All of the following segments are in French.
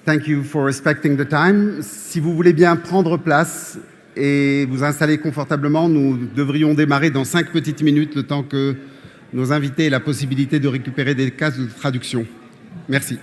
Thank you for respecting the time. Si vous voulez bien prendre place et vous installer confortablement, nous devrions démarrer dans 5 petites minutes, le temps que nos invités aient la possibilité de récupérer des casques de traduction. Merci.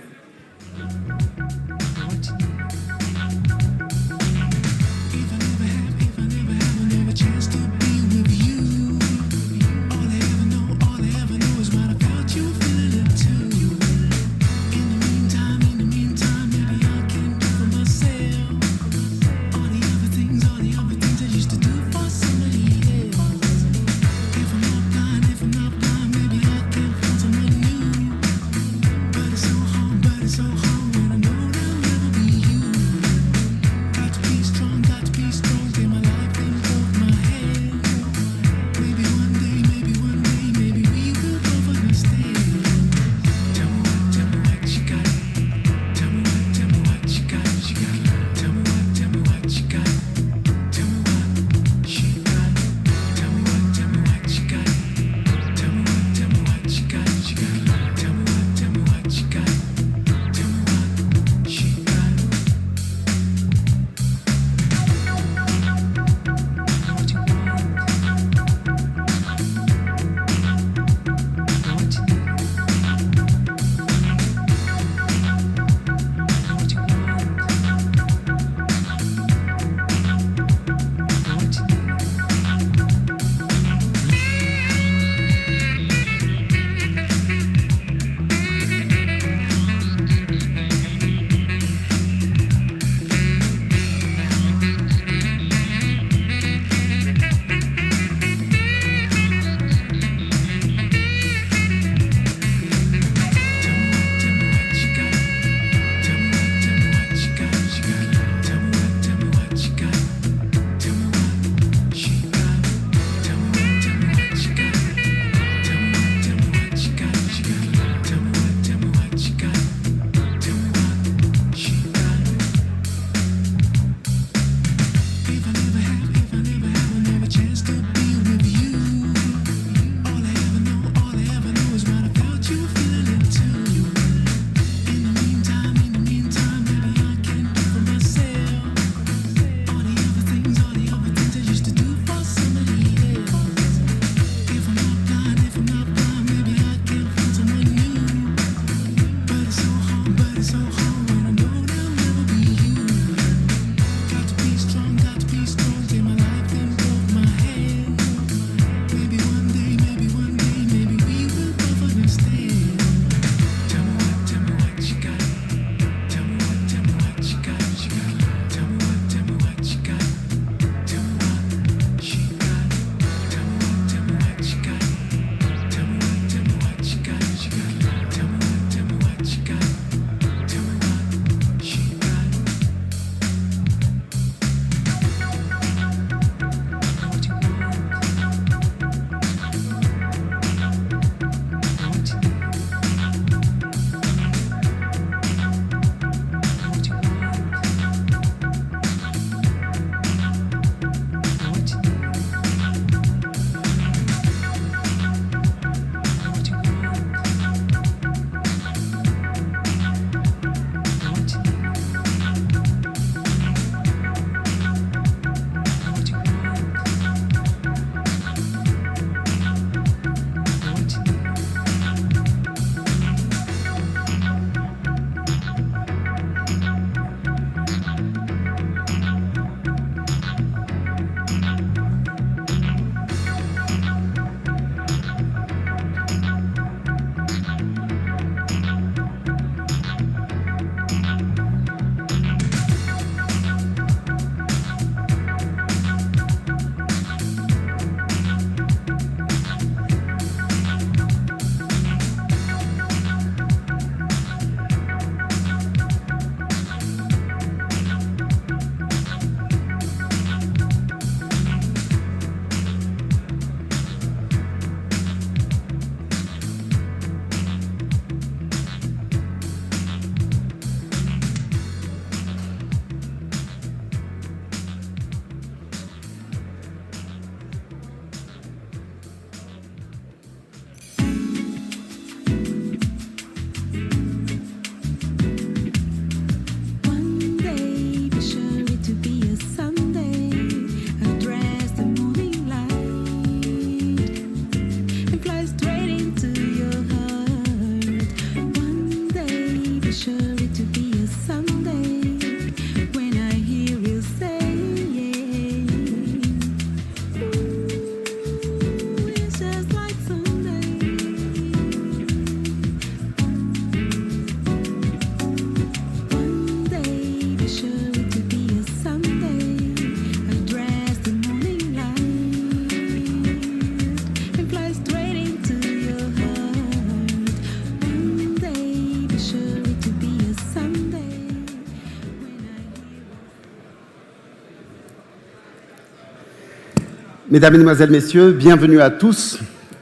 Mesdames, Mesdemoiselles, Messieurs, bienvenue à tous,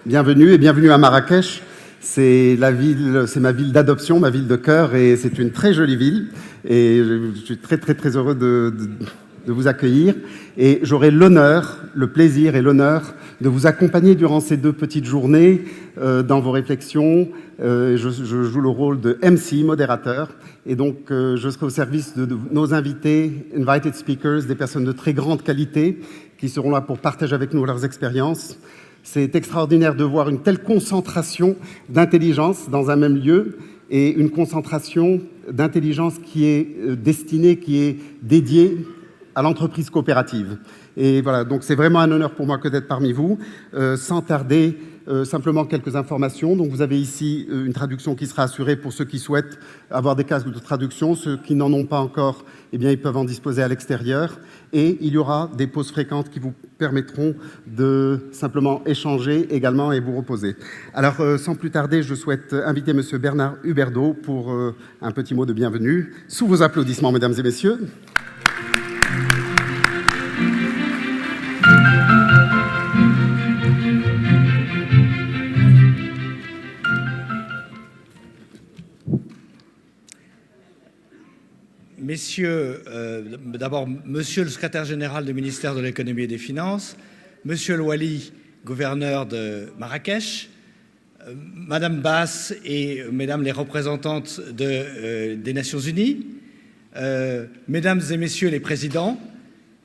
bienvenue à Marrakech. C'est ma ville d'adoption, ma ville de cœur, et c'est une très jolie ville. Et je suis très heureux de vous accueillir. Et j'aurai l'honneur, le plaisir et l'honneur de vous accompagner durant ces 2 petites journées dans vos réflexions. Je joue le rôle de MC, modérateur. Et donc, je serai au service de nos invités, invited speakers, des personnes de très grande qualité qui seront là pour partager avec nous leurs expériences. C'est extraordinaire de voir une telle concentration d'intelligence dans un même lieu et une concentration d'intelligence qui est destinée, qui est dédiée à l'entreprise coopérative. Et voilà, donc c'est vraiment un honneur pour moi que d'être parmi vous. Sans tarder, simplement quelques informations. Donc vous avez ici une traduction qui sera assurée pour ceux qui souhaitent avoir des casques de traduction. Ceux qui n'en ont pas encore, eh bien, ils peuvent en disposer à l'extérieur. Et il y aura des pauses fréquentes qui vous permettront de simplement échanger également et vous reposer. Alors, sans plus tarder, je souhaite inviter M. Bernard Huberdeau pour un petit mot de bienvenue. Sous vos applaudissements, mesdames et messieurs. Messieurs, d'abord, Monsieur le secrétaire général du ministère de l'économie et des finances, Monsieur El Wali, gouverneur de Marrakech, Madame Bass et Mesdames les représentantes des Nations Unies, Mesdames et Messieurs les présidents,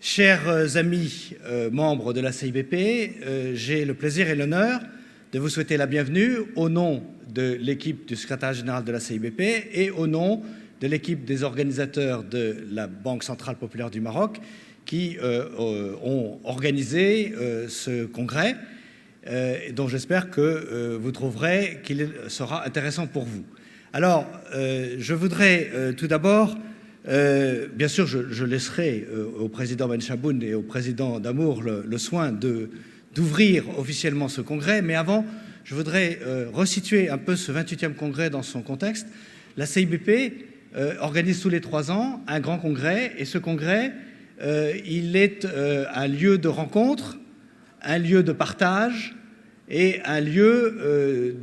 chers amis membres de la CIBP, j'ai le plaisir et l'honneur de vous souhaiter la bienvenue au nom de l'équipe du secrétaire général de la CIBP et au nom de l'équipe des organisateurs de la Banque centrale populaire du Maroc qui ont organisé ce congrès dont j'espère que vous trouverez qu'il sera intéressant pour vous. Alors, je voudrais tout d'abord, bien sûr, je laisserai au président Ben Chaboun et au président Damour le soin d'ouvrir officiellement ce congrès, mais avant, je voudrais resituer un peu ce 28e congrès dans son contexte. La CIBP organise tous les 3 ans un grand congrès, et ce congrès, il est un lieu de rencontre, un lieu de partage et un lieu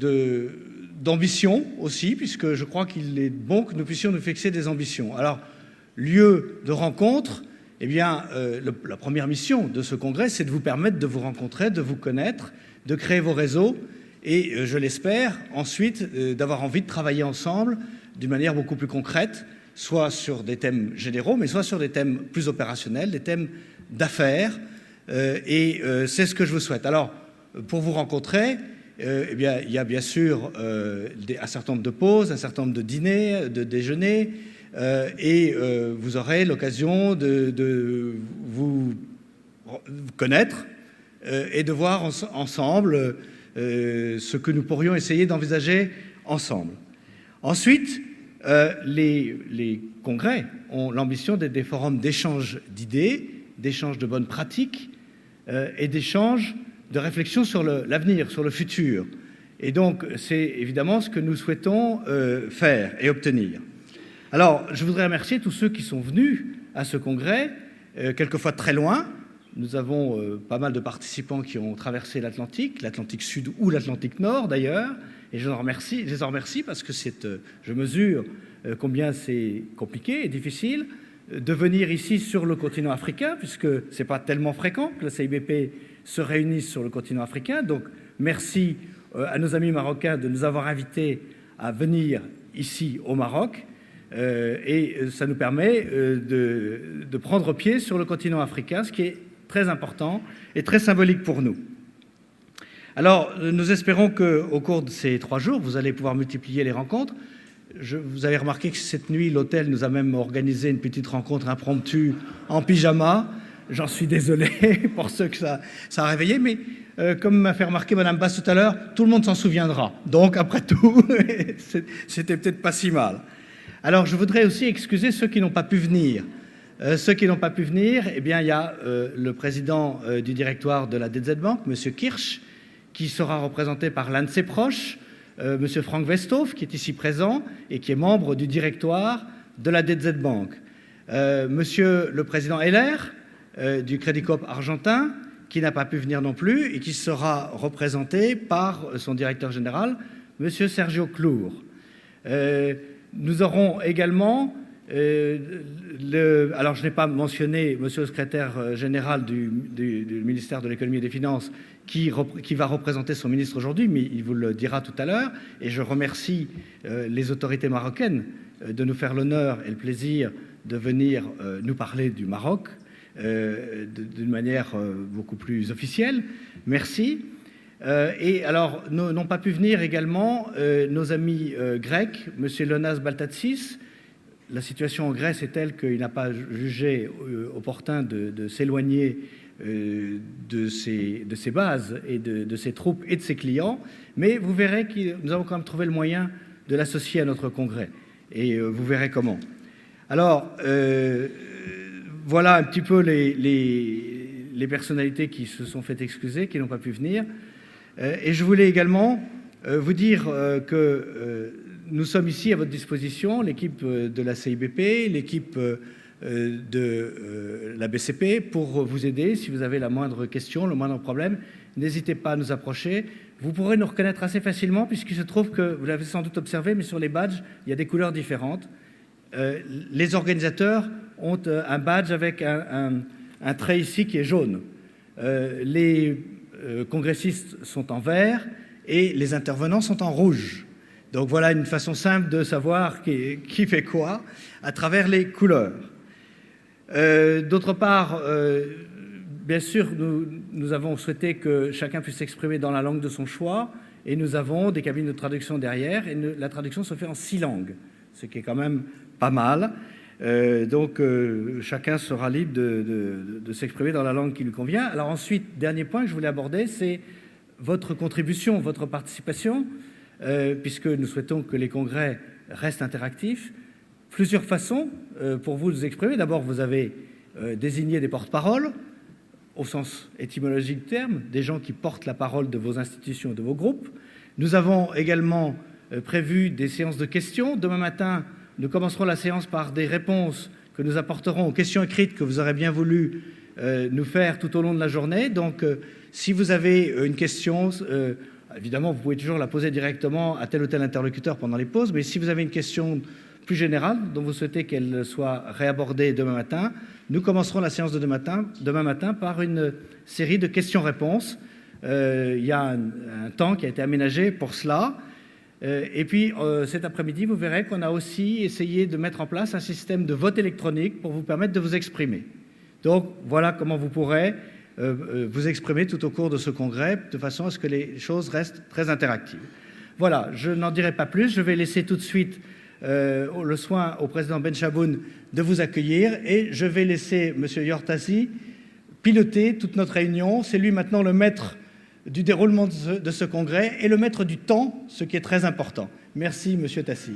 d'ambition aussi, puisque je crois qu'il est bon que nous puissions nous fixer des ambitions. Alors, lieu de rencontre, eh bien, la première mission de ce congrès, c'est de vous permettre de vous rencontrer, de vous connaître, de créer vos réseaux, et je l'espère, ensuite, d'avoir envie de travailler ensemble d'une manière beaucoup plus concrète, soit sur des thèmes généraux, mais soit sur des thèmes plus opérationnels, des thèmes d'affaires, et c'est ce que je vous souhaite. Alors, pour vous rencontrer, eh bien, il y a bien sûr un certain nombre de pauses, un certain nombre de dîners, de déjeuners, et vous aurez l'occasion de vous connaître et de voir ensemble ce que nous pourrions essayer d'envisager ensemble. Ensuite, les congrès ont l'ambition d'être des forums d'échange d'idées, d'échange de bonnes pratiques et d'échange de réflexion sur l'avenir, sur le futur. Et donc, c'est évidemment ce que nous souhaitons faire et obtenir. Alors, je voudrais remercier tous ceux qui sont venus à ce congrès, quelquefois très loin. Nous avons pas mal de participants qui ont traversé l'Atlantique Sud ou l'Atlantique Nord d'ailleurs, et je les en remercie parce que je mesure combien c'est compliqué et difficile de venir ici sur le continent africain, puisque ce n'est pas tellement fréquent que la CIBP se réunisse sur le continent africain. Donc merci à nos amis marocains de nous avoir invités à venir ici au Maroc, et ça nous permet de prendre pied sur le continent africain, ce qui est très important et très symbolique pour nous. Alors, nous espérons qu'au cours de ces 3 jours, vous allez pouvoir multiplier les rencontres. vous avez remarqué que cette nuit, l'hôtel nous a même organisé une petite rencontre impromptue en pyjama. J'en suis désolé pour ceux que ça a réveillé, mais comme m'a fait remarquer Madame Basse tout à l'heure, tout le monde s'en souviendra. Donc, après tout, c'était peut-être pas si mal. Alors, je voudrais aussi excuser ceux qui n'ont pas pu venir. Ceux qui n'ont pas pu venir, eh bien, il y a le président du directoire de la DZ Bank, M. Kirsch, qui sera représenté par l'un de ses proches, M. Frank Westhoff, qui est ici présent et qui est membre du directoire de la DZ Bank. Monsieur le président Heller, du Crédit Coop argentin, qui n'a pas pu venir non plus et qui sera représenté par son directeur général, M. Sergio Clour. Nous aurons également, alors je n'ai pas mentionné M. le secrétaire général du ministère de l'économie et des finances qui va représenter son ministre aujourd'hui, mais il vous le dira tout à l'heure, et je remercie les autorités marocaines de nous faire l'honneur et le plaisir de venir nous parler du Maroc d'une manière beaucoup plus officielle. Merci. Et alors, n'ont pas pu venir également nos amis grecs, M. Leonas Baltatsis. La situation en Grèce est telle qu'il n'a pas jugé opportun de s'éloigner de ses bases et de ses troupes et de ses clients, mais vous verrez que nous avons quand même trouvé le moyen de l'associer à notre congrès, et vous verrez comment. Alors, voilà un petit peu les personnalités qui se sont fait excuser, qui n'ont pas pu venir. Et je voulais également vous dire que nous sommes ici à votre disposition, l'équipe de la CIBP, l'équipe de la BCP, pour vous aider si vous avez la moindre question, le moindre problème. N'hésitez pas à nous approcher. Vous pourrez nous reconnaître assez facilement, puisqu'il se trouve que, vous l'avez sans doute observé, mais sur les badges, il y a des couleurs différentes. Les organisateurs ont un badge avec un trait ici qui est jaune. Les congressistes sont en vert et les intervenants sont en rouge. Donc voilà une façon simple de savoir qui fait quoi à travers les couleurs. D'autre part, bien sûr, nous avons souhaité que chacun puisse s'exprimer dans la langue de son choix, et nous avons des cabines de traduction derrière, et la traduction se fait en 6 langues, ce qui est quand même pas mal. Donc chacun sera libre de s'exprimer dans la langue qui lui convient. Alors ensuite, dernier point que je voulais aborder, c'est votre contribution, votre participation, puisque nous souhaitons que les congrès restent interactifs. Plusieurs façons pour vous exprimer. D'abord, vous avez désigné des porte-paroles, au sens étymologique du terme, des gens qui portent la parole de vos institutions, de vos groupes. Nous avons également prévu des séances de questions. Demain matin, nous commencerons la séance par des réponses que nous apporterons aux questions écrites que vous aurez bien voulu nous faire tout au long de la journée. Donc, si vous avez une question, évidemment, vous pouvez toujours la poser directement à tel ou tel interlocuteur pendant les pauses, mais si vous avez une question plus générale dont vous souhaitez qu'elle soit réabordée demain matin, nous commencerons la séance de demain matin par une série de questions-réponses. Il y a un temps qui a été aménagé pour cela. Et puis, cet après-midi, vous verrez qu'on a aussi essayé de mettre en place un système de vote électronique pour vous permettre de vous exprimer. Donc, voilà comment vous pourrez vous exprimer tout au cours de ce congrès, de façon à ce que les choses restent très interactives. Voilà, je n'en dirai pas plus. Je vais laisser tout de suite le soin au président Benchaboun de vous accueillir, et je vais laisser M. Yortassi piloter toute notre réunion. C'est lui maintenant le maître du déroulement de ce congrès et le maître du temps, ce qui est très important. Merci, M. Tassi.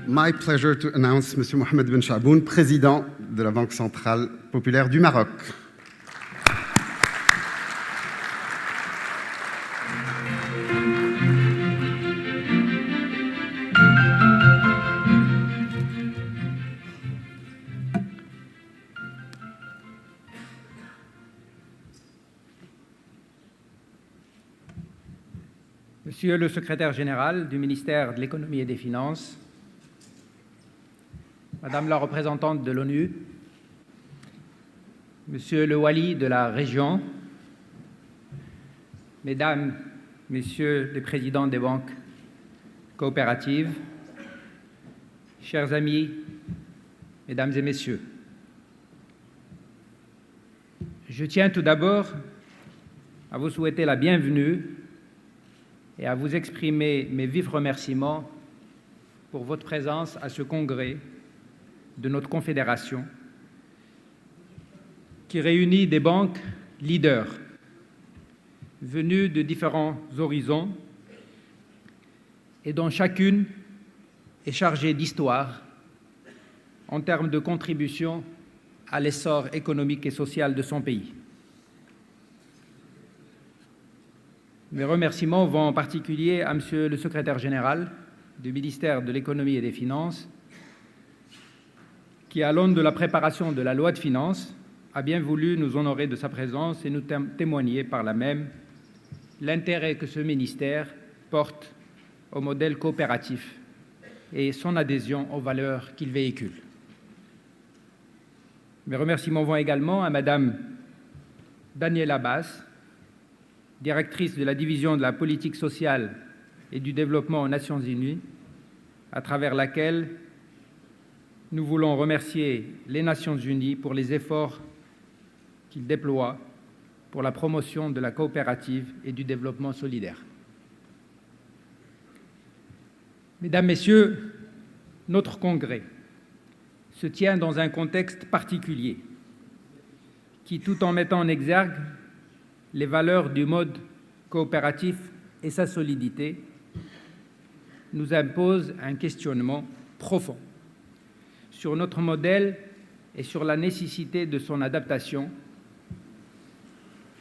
My pleasure to announce M. Mohamed Benchaboun, président de la Banque centrale populaire du Maroc. Monsieur le secrétaire général du ministère de l'économie et des finances, Madame la représentante de l'ONU, Monsieur le wali de la région, Mesdames, Messieurs les présidents des banques coopératives, chers amis, Mesdames et Messieurs, Je tiens tout d'abord à vous souhaiter la bienvenue et à vous exprimer mes vifs remerciements pour votre présence à ce congrès de notre confédération qui réunit des banques leaders venues de différents horizons et dont chacune est chargée d'histoire en termes de contribution à l'essor économique et social de son pays. Mes remerciements vont en particulier à Monsieur le secrétaire général du ministère de l'Économie et des Finances, qui, à l'aune de la préparation de la loi de finances, a bien voulu nous honorer de sa présence et nous témoigner par là même l'intérêt que ce ministère porte au modèle coopératif et son adhésion aux valeurs qu'il véhicule. Mes remerciements vont également à Madame Daniela Bass, directrice de la division de la politique sociale et du développement aux Nations Unies, à travers laquelle nous voulons remercier les Nations Unies pour les efforts qu'ils déploient pour la promotion de la coopérative et du développement solidaire. Mesdames, Messieurs, notre congrès se tient dans un contexte particulier qui, tout en mettant en exergue les valeurs du mode coopératif et sa solidité, nous impose un questionnement profond sur notre modèle et sur la nécessité de son adaptation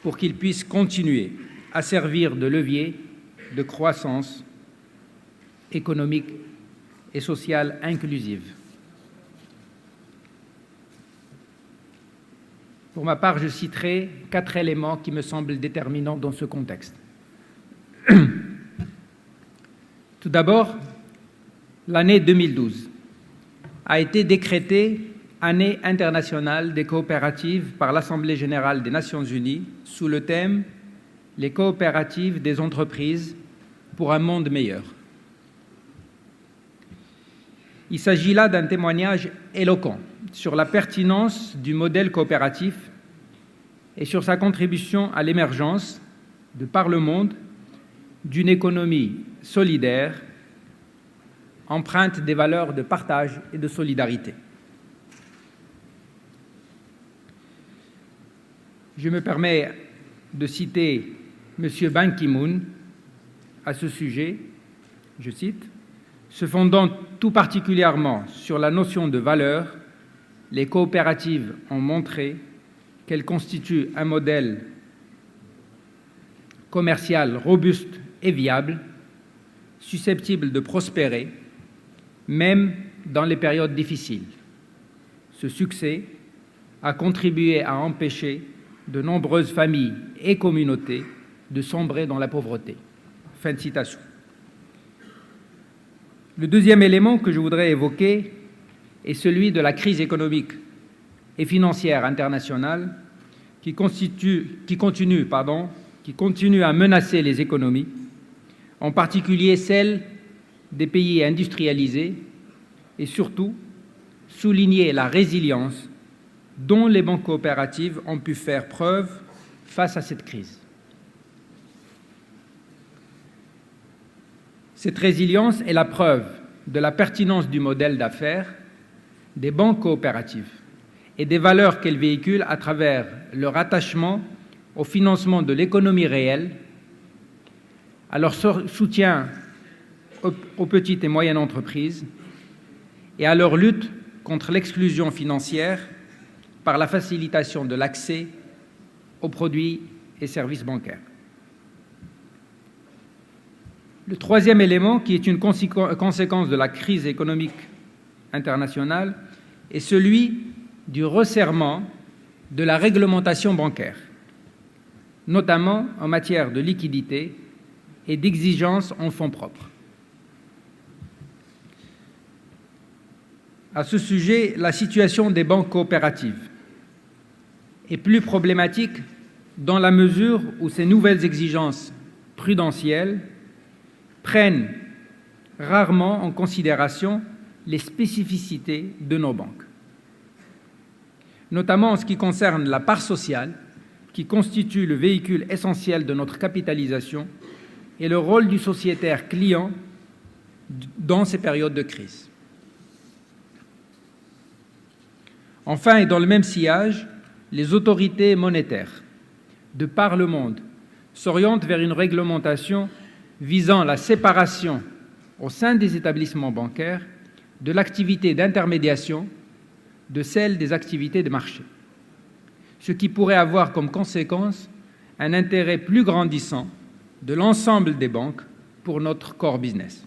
pour qu'il puisse continuer à servir de levier de croissance économique et sociale inclusive. Pour ma part, je citerai 4 éléments qui me semblent déterminants dans ce contexte. Tout d'abord, l'année 2012 a été décrétée Année internationale des coopératives par l'Assemblée générale des Nations unies sous le thème « Les coopératives des entreprises pour un monde meilleur ». Il s'agit là d'un témoignage éloquent sur la pertinence du modèle coopératif et sur sa contribution à l'émergence, de par le monde, d'une économie solidaire, empreinte des valeurs de partage et de solidarité. Je me permets de citer M. Ban Ki-moon à ce sujet, je cite, « Se fondant tout particulièrement sur la notion de valeur, les coopératives ont montré qu'elles constituent un modèle commercial robuste et viable, susceptible de prospérer, même dans les périodes difficiles. Ce succès a contribué à empêcher de nombreuses familles et communautés de sombrer dans la pauvreté. » Fin de citation. Le deuxième élément que je voudrais évoquer est celui de la crise économique et financière internationale qui continue à menacer les économies, en particulier celles des pays industrialisés, et surtout souligner la résilience dont les banques coopératives ont pu faire preuve face à cette crise. Cette résilience est la preuve de la pertinence du modèle d'affaires des banques coopératives et des valeurs qu'elles véhiculent à travers leur attachement au financement de l'économie réelle, à leur soutien aux petites et moyennes entreprises et à leur lutte contre l'exclusion financière par la facilitation de l'accès aux produits et services bancaires. Le troisième élément, qui est une conséquence de la crise économique internationale, est celui du resserrement de la réglementation bancaire, notamment en matière de liquidité et d'exigence en fonds propres. À ce sujet, la situation des banques coopératives est plus problématique dans la mesure où ces nouvelles exigences prudentielles prennent rarement en considération les spécificités de nos banques, notamment en ce qui concerne la part sociale qui constitue le véhicule essentiel de notre capitalisation, et le rôle du sociétaire client dans ces périodes de crise. Enfin, et dans le même sillage, les autorités monétaires de par le monde s'orientent vers une réglementation visant la séparation au sein des établissements bancaires de l'activité d'intermédiation de celle des activités de marché, ce qui pourrait avoir comme conséquence un intérêt plus grandissant de l'ensemble des banques pour notre core business.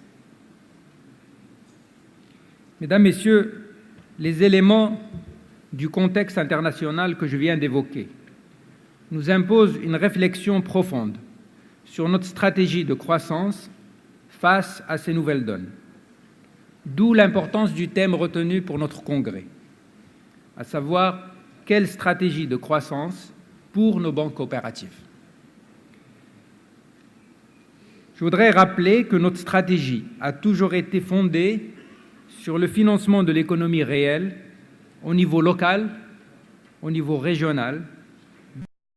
Mesdames, Messieurs, les éléments du contexte international que je viens d'évoquer nous imposent une réflexion profonde sur notre stratégie de croissance face à ces nouvelles donnes. D'où l'importance du thème retenu pour notre congrès, à savoir quelle stratégie de croissance pour nos banques coopératives. Je voudrais rappeler que notre stratégie a toujours été fondée sur le financement de l'économie réelle au niveau local, au niveau régional